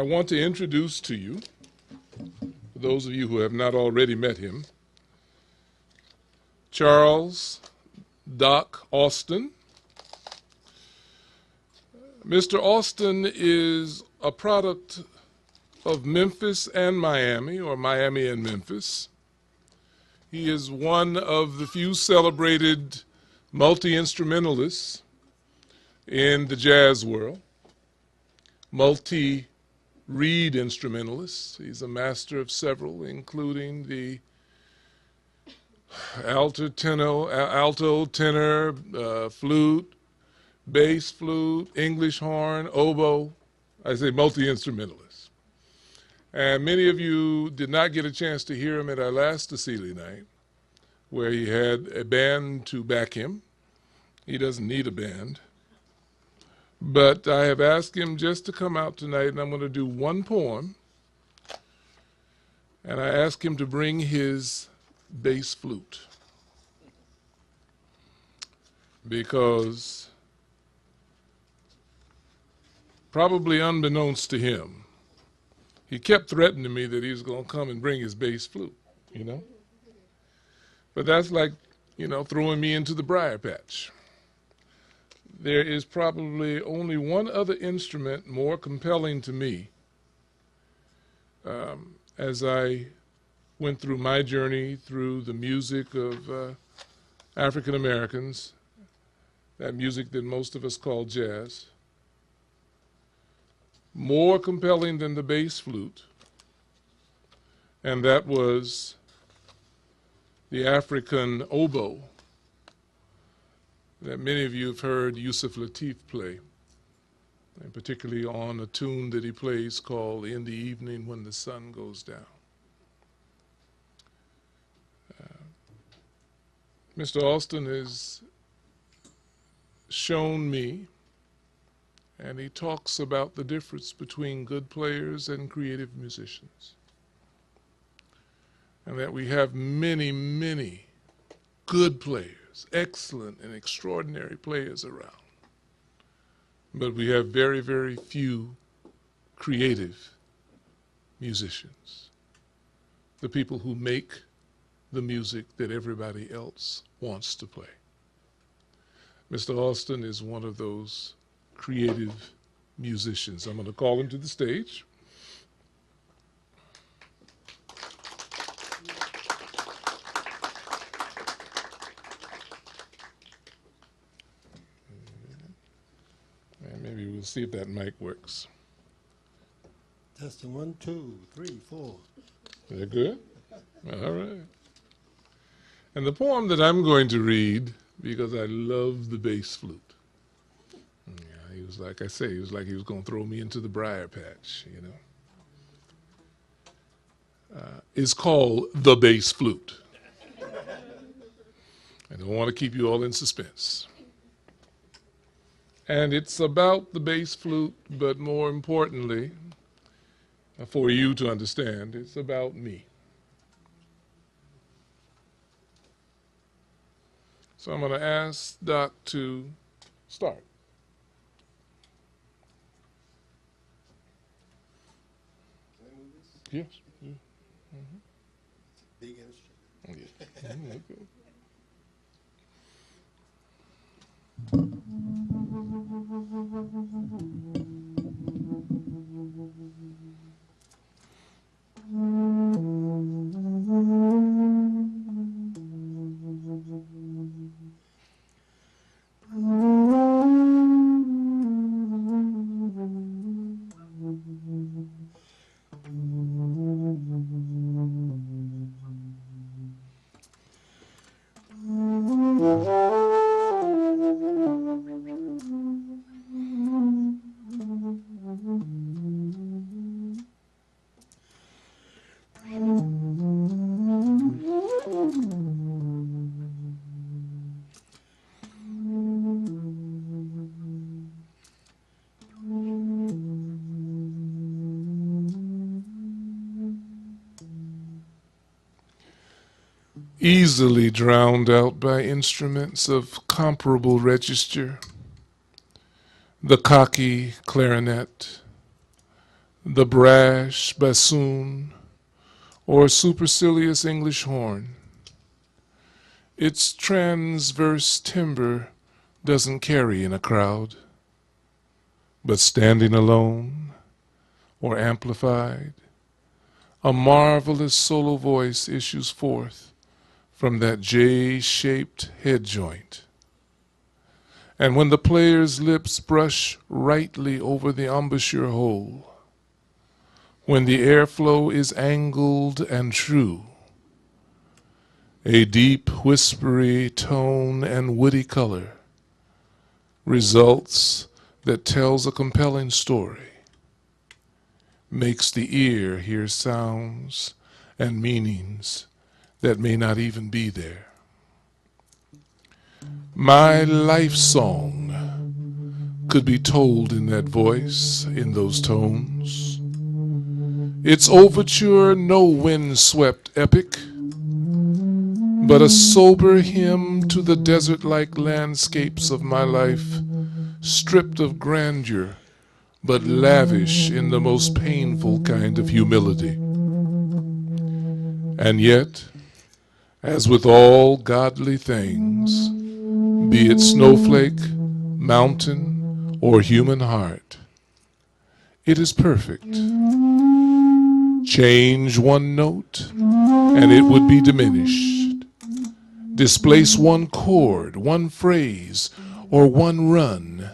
want to introduce to you, for those of you who have not already met him, Charles Doc Austin. Mr. Austin is a product of Memphis and Miami, or Miami and Memphis. He is one of the few celebrated multi-instrumentalists in the jazz world, multi-reed instrumentalist. He's a master of several, including the alto, tenor, flute, bass flute, English horn, oboe. I say multi-instrumentalist. And many of you did not get a chance to hear him at our last Asili night, where he had a band to back him. He doesn't need a band. But I have asked him just to come out tonight, and I'm going to do one poem. And I asked him to bring his bass flute, because probably unbeknownst to him, he kept threatening me that he was going to come and bring his bass flute, you know. But that's like, you know, throwing me into the briar patch. There is probably only one other instrument more compelling to me as I went through my journey through the music of African Americans, that music that most of us call jazz. More compelling than the bass flute, and that was the African oboe that many of you have heard Yusuf Lateef play, and particularly on a tune that he plays called In the Evening When the Sun Goes Down. Mr. Austin has shown me, and he talks about the difference between good players and creative musicians, and that we have many, many good players, excellent and extraordinary players around, but we have very, very few creative musicians, the people who make the music that everybody else wants to play. Mr. Austin is one of those creative musicians. I'm going to call him to the stage. And maybe we'll see if that mic works. Testing 1, 2, 3, 4. Is that good? All right. And the poem that I'm going to read, because I love the bass flute. Yeah, he was like I say, he was like he was going to throw me into the briar patch, you know. Is called The Bass Flute. I don't want to keep you all in suspense. And it's about the bass flute, but more importantly, for you to understand, it's about me. So I'm going to ask Doc to start. Can I move this? Yes. Big instrument. Yeah. Okay. Easily drowned out by instruments of comparable register, the cocky clarinet, the brash bassoon, or supercilious English horn. Its transverse timbre doesn't carry in a crowd, but standing alone or amplified, a marvelous solo voice issues forth from that J-shaped head joint. And when the player's lips brush rightly over the embouchure hole, when the airflow is angled and true, a deep, whispery tone and woody color results that tells a compelling story, makes the ear hear sounds and meanings that may not even be there. My life song could be told in that voice, in those tones. Its overture no wind-swept epic, but a sober hymn to the desert-like landscapes of my life, stripped of grandeur, but lavish in the most painful kind of humility. And yet, as with all godly things, be it snowflake, mountain, or human heart, it is perfect. Change one note, and it would be diminished. Displace one chord, one phrase, or one run,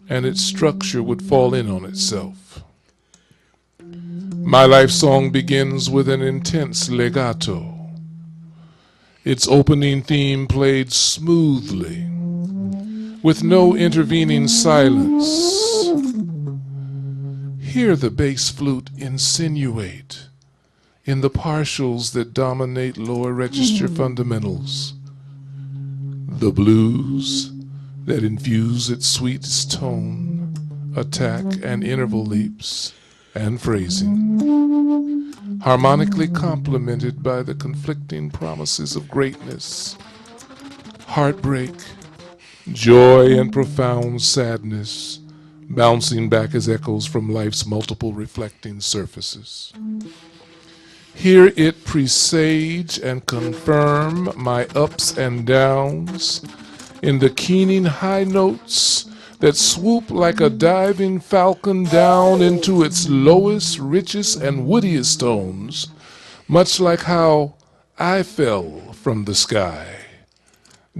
and its structure would fall in on itself. My life song begins with an intense legato, its opening theme played smoothly, with no intervening silence. Hear the bass flute insinuate in the partials that dominate lower register fundamentals, the blues that infuse its sweetest tone, attack and interval leaps, and phrasing, harmonically complemented by the conflicting promises of greatness, heartbreak, joy, and profound sadness, bouncing back as echoes from life's multiple reflecting surfaces. Hear it presage and confirm my ups and downs in the keening high notes that swoop like a diving falcon down into its lowest, richest, and woodiest tones, much like how I fell from the sky,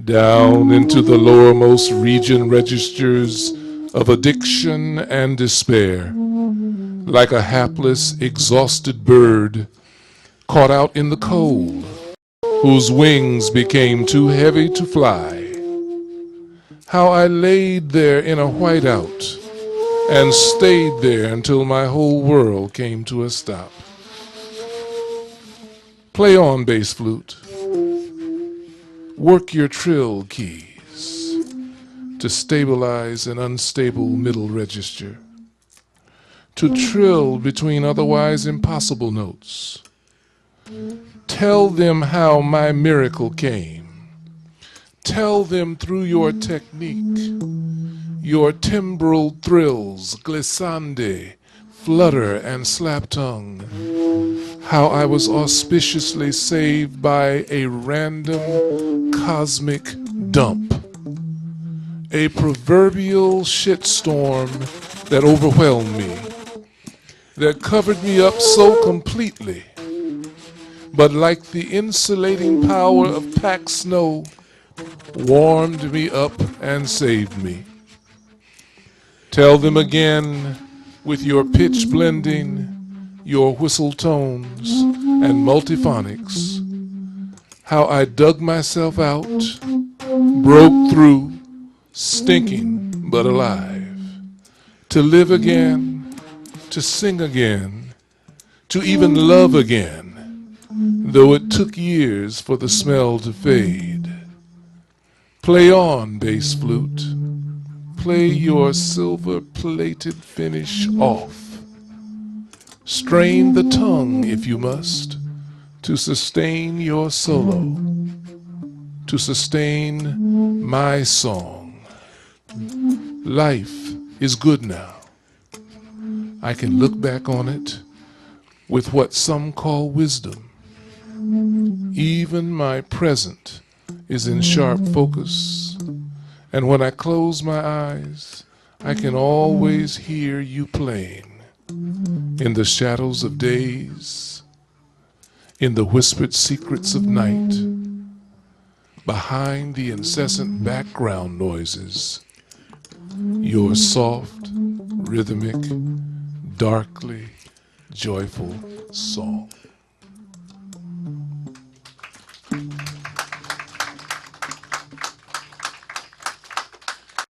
down into the lowermost region registers of addiction and despair, like a hapless, exhausted bird caught out in the cold, whose wings became too heavy to fly. How I laid there in a whiteout and stayed there until my whole world came to a stop. Play on, bass flute. Work your trill keys to stabilize an unstable middle register, to trill between otherwise impossible notes. Tell them how my miracle came. Tell them through your technique, your timbral thrills, glissande, flutter, and slap tongue, how I was auspiciously saved by a random cosmic dump, a proverbial shitstorm that overwhelmed me, that covered me up so completely, but like the insulating power of packed snow, warmed me up and saved me. Tell them again with your pitch blending, your whistle tones, and multiphonics, how I dug myself out, broke through, stinking but alive, to live again, to sing again, to even love again, though it took years for the smell to fade. Play on, bass flute. Play your silver-plated finish off. Strain the tongue, if you must, to sustain your solo, to sustain my song. Life is good now. I can look back on it with what some call wisdom. Even my present is in sharp focus, and when I close my eyes, I can always hear you playing in the shadows of days, in the whispered secrets of night, behind the incessant background noises, your soft, rhythmic, darkly joyful song.